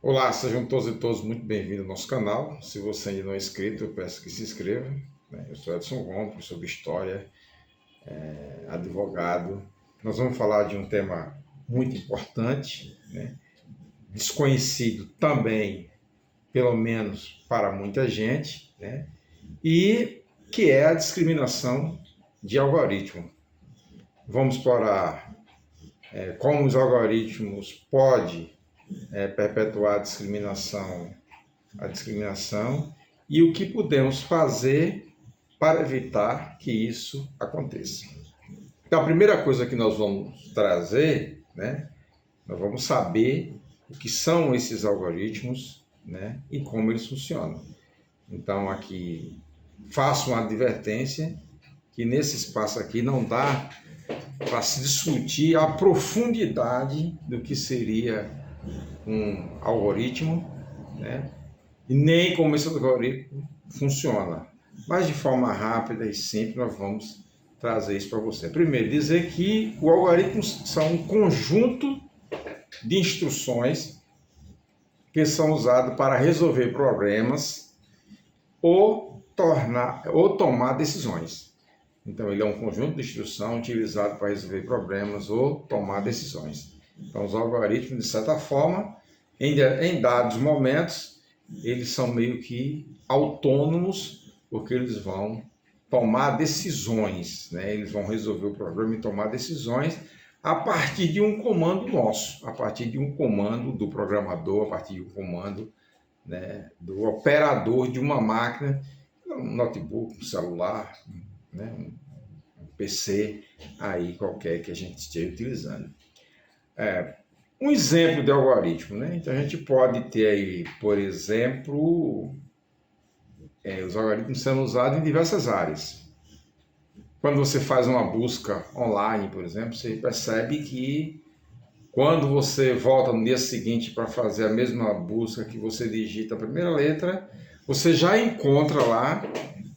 Olá, sejam todos e todos muito bem-vindos ao nosso canal. Se você ainda não é inscrito, eu peço que se inscreva. Eu sou Edson Gomes, professor de História, advogado. Nós vamos falar de um tema muito importante, desconhecido também, pelo menos para muita gente, e que é a discriminação de algoritmo. Vamos explorar como os algoritmos podem perpetuar a discriminação e o que podemos fazer para evitar que isso aconteça. Então, a primeira coisa que nós vamos trazer, nós vamos saber o que são esses algoritmos, e como eles funcionam. Então, aqui faço uma advertência que nesse espaço aqui não dá para se discutir a profundidade do que seria um algoritmo, e nem como esse algoritmo funciona. Mas de forma rápida e simples nós vamos trazer isso para você. Primeiro, dizer que os algoritmos são um conjunto de instruções que são usados para resolver problemas ou tomar decisões. Então, ele é um conjunto de instruções utilizado para resolver problemas ou tomar decisões. Então, os algoritmos, de certa forma, em dados momentos, eles são meio que autônomos, porque eles vão tomar decisões, Eles vão resolver o problema e tomar decisões a partir de um comando nosso, a partir de um comando do programador, a partir de um comando, do operador de uma máquina, um notebook, um celular, um PC aí qualquer que a gente esteja utilizando. Um exemplo de algoritmo, Então a gente pode ter aí, por exemplo, os algoritmos sendo usados em diversas áreas. Quando você faz uma busca online, por exemplo, você percebe que quando você volta no dia seguinte para fazer a mesma busca que você digita a primeira letra, você já encontra lá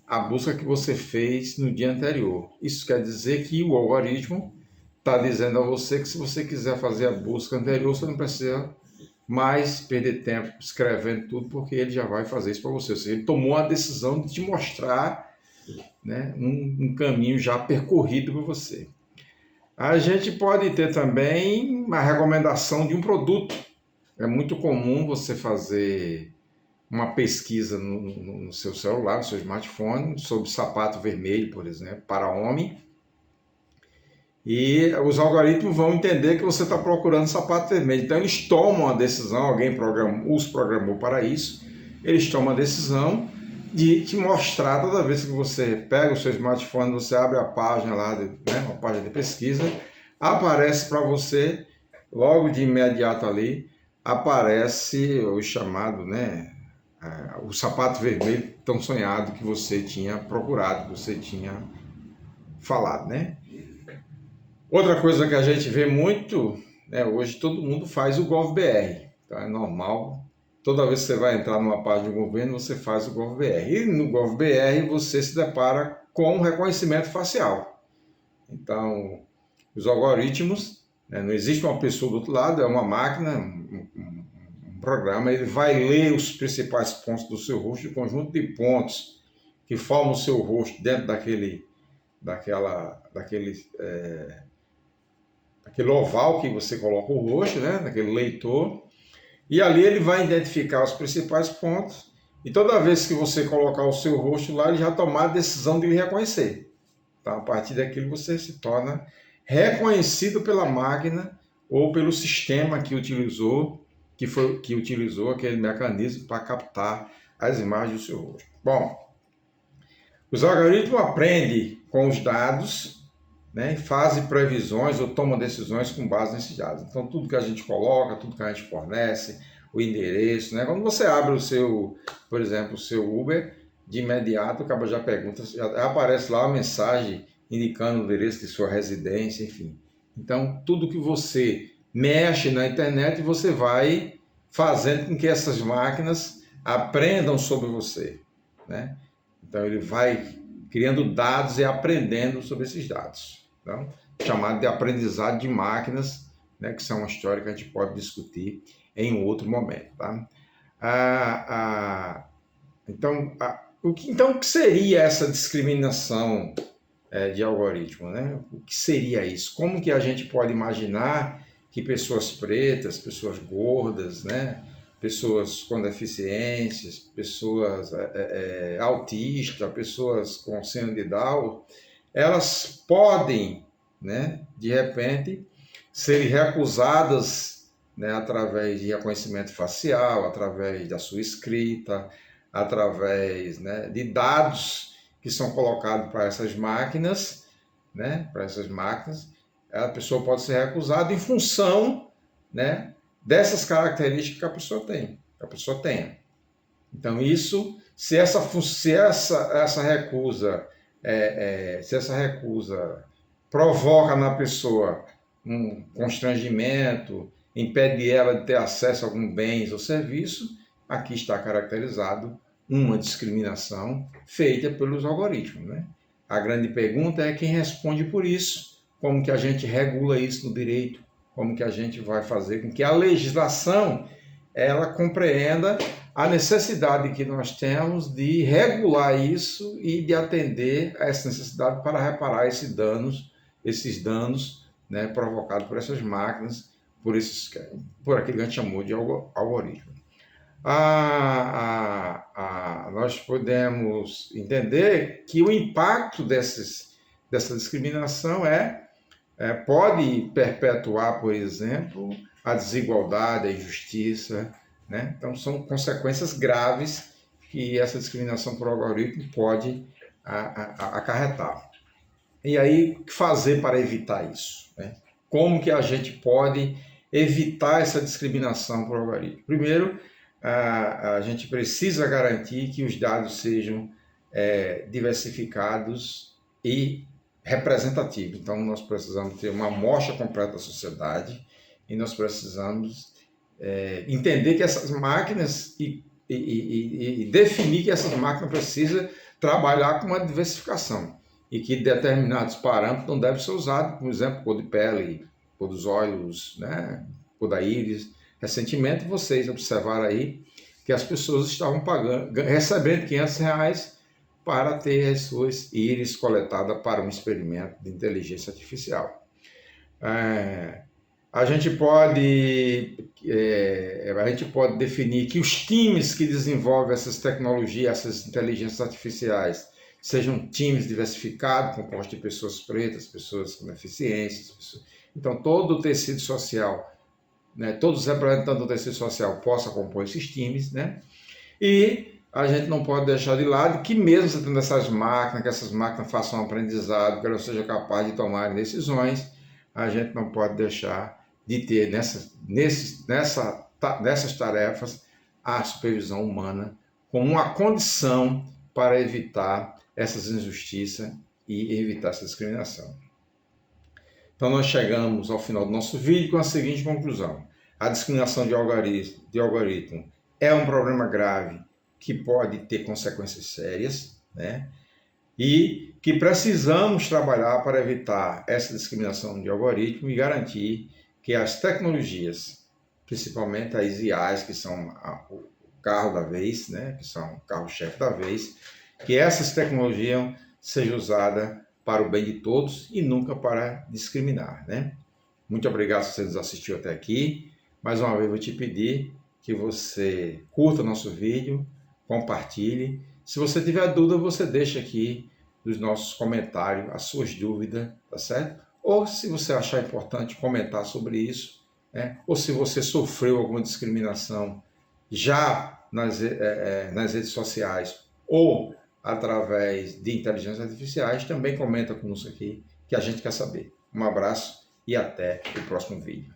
a busca que você fez no dia anterior. Isso quer dizer que o algoritmo está dizendo a você que se você quiser fazer a busca anterior, você não precisa mais perder tempo escrevendo tudo, porque ele já vai fazer isso para você. Ou seja, ele tomou a decisão de te mostrar um caminho já percorrido por você. A gente pode ter também uma recomendação de um produto. É muito comum você fazer uma pesquisa no seu celular, no seu smartphone, sobre sapato vermelho, por exemplo, para homem. E os algoritmos vão entender que você está procurando sapato vermelho. Então eles tomam a decisão, alguém os programou para isso, eles tomam a decisão de te mostrar toda vez que você pega o seu smartphone, você abre a página lá, uma página de pesquisa, aparece para você, logo de imediato ali, aparece o chamado, o sapato vermelho tão sonhado que você tinha procurado, que você tinha falado, Outra coisa que a gente vê muito, hoje todo mundo faz o GovBR, tá? É normal. Toda vez que você vai entrar numa página do governo, você faz o GovBR. E no GovBR você se depara com o reconhecimento facial. Então, os algoritmos, não existe uma pessoa do outro lado, é uma máquina, um programa, ele vai ler os principais pontos do seu rosto, o conjunto de pontos que formam o seu rosto dentro daquele oval que você coloca o rosto, naquele leitor, e ali ele vai identificar os principais pontos, e toda vez que você colocar o seu rosto lá, ele já tomar a decisão de lhe reconhecer. Então, a partir daquilo você se torna reconhecido pela máquina ou pelo sistema que utilizou aquele mecanismo para captar as imagens do seu rosto. Bom, os algoritmos aprendem com os dados, fazem previsões ou tomam decisões com base nesses dados. Então, tudo que a gente coloca, tudo que a gente fornece, o endereço, quando você abre por exemplo, o seu Uber, de imediato, acaba já pergunta, já aparece lá uma mensagem indicando o endereço de sua residência, enfim. Então, tudo que você mexe na internet, você vai fazendo com que essas máquinas aprendam sobre você, Então, ele vai criando dados e aprendendo sobre esses dados. Então, chamado de aprendizado de máquinas, né, que são uma história que a gente pode discutir em um outro momento. Tá? Então, o que seria essa discriminação de algoritmo? Né? O que seria isso? Como que a gente pode imaginar que pessoas pretas, pessoas gordas, né, pessoas com deficiências, pessoas autistas, pessoas com síndrome de Down, elas podem, né, de repente, serem recusadas, né, através de reconhecimento facial, através da sua escrita, através, né, de dados que são colocados para essas máquinas, né, a pessoa pode ser recusada em função, né, dessas características que a pessoa tem, Então isso, se essa recusa, se essa recusa provoca na pessoa um constrangimento, impede ela de ter acesso a algum bens ou serviço, aqui está caracterizado uma discriminação feita pelos algoritmos, né? A grande pergunta é quem responde por isso, como que a gente regula isso no direito, como que a gente vai fazer com que a legislação ela compreenda a necessidade que nós temos de regular isso e de atender a essa necessidade para reparar esses danos, né, provocados por essas máquinas, por aquilo que a gente chamou de algoritmo. Nós podemos entender que o impacto dessa discriminação pode perpetuar, por exemplo, a desigualdade, a injustiça, né? Então, são consequências graves que essa discriminação por algoritmo pode acarretar. E aí, o que fazer para evitar isso? Né? Como que a gente pode evitar essa discriminação por algoritmo? Primeiro, a gente precisa garantir que os dados sejam diversificados e representativos. Então, nós precisamos ter uma amostra completa da sociedade e nós precisamos entender que essas máquinas e definir que essas máquinas precisam trabalhar com uma diversificação e que determinados parâmetros não devem ser usados, por exemplo, cor de pele, cor dos olhos, né, cor da íris. Recentemente, vocês observaram aí que as pessoas estavam recebendo R$500 para ter as suas íris coletadas para um experimento de inteligência artificial. A gente pode definir que os times que desenvolvem essas tecnologias, essas inteligências artificiais, sejam times diversificados, compostos de pessoas pretas, pessoas com deficiências. Então, todo o tecido social, né, todos os representantes do tecido social possam compor esses times, né? E a gente não pode deixar de lado que mesmo você tendo essas máquinas, que essas máquinas façam um aprendizado, que elas sejam capazes de tomar decisões, a gente não pode deixar de ter nessas tarefas a supervisão humana como uma condição para evitar essas injustiças e evitar essa discriminação. Então, nós chegamos ao final do nosso vídeo com a seguinte conclusão. A discriminação de algoritmo é um problema grave que pode ter consequências sérias, né? E que precisamos trabalhar para evitar essa discriminação de algoritmo e garantir que as tecnologias, principalmente as IAs, que são o carro da vez, né? Que são o carro-chefe da vez, que essas tecnologias sejam usadas para o bem de todos e nunca para discriminar, né? Muito obrigado se você nos assistiu até aqui. Mais uma vez eu vou te pedir que você curta nosso vídeo, compartilhe. Se você tiver dúvida, você deixa aqui nos nossos comentários as suas dúvidas, tá certo? Ou se você achar importante comentar sobre isso, né? Ou se você sofreu alguma discriminação já nas redes sociais ou através de inteligências artificiais, também comenta conosco aqui, que a gente quer saber. Um abraço e até o próximo vídeo.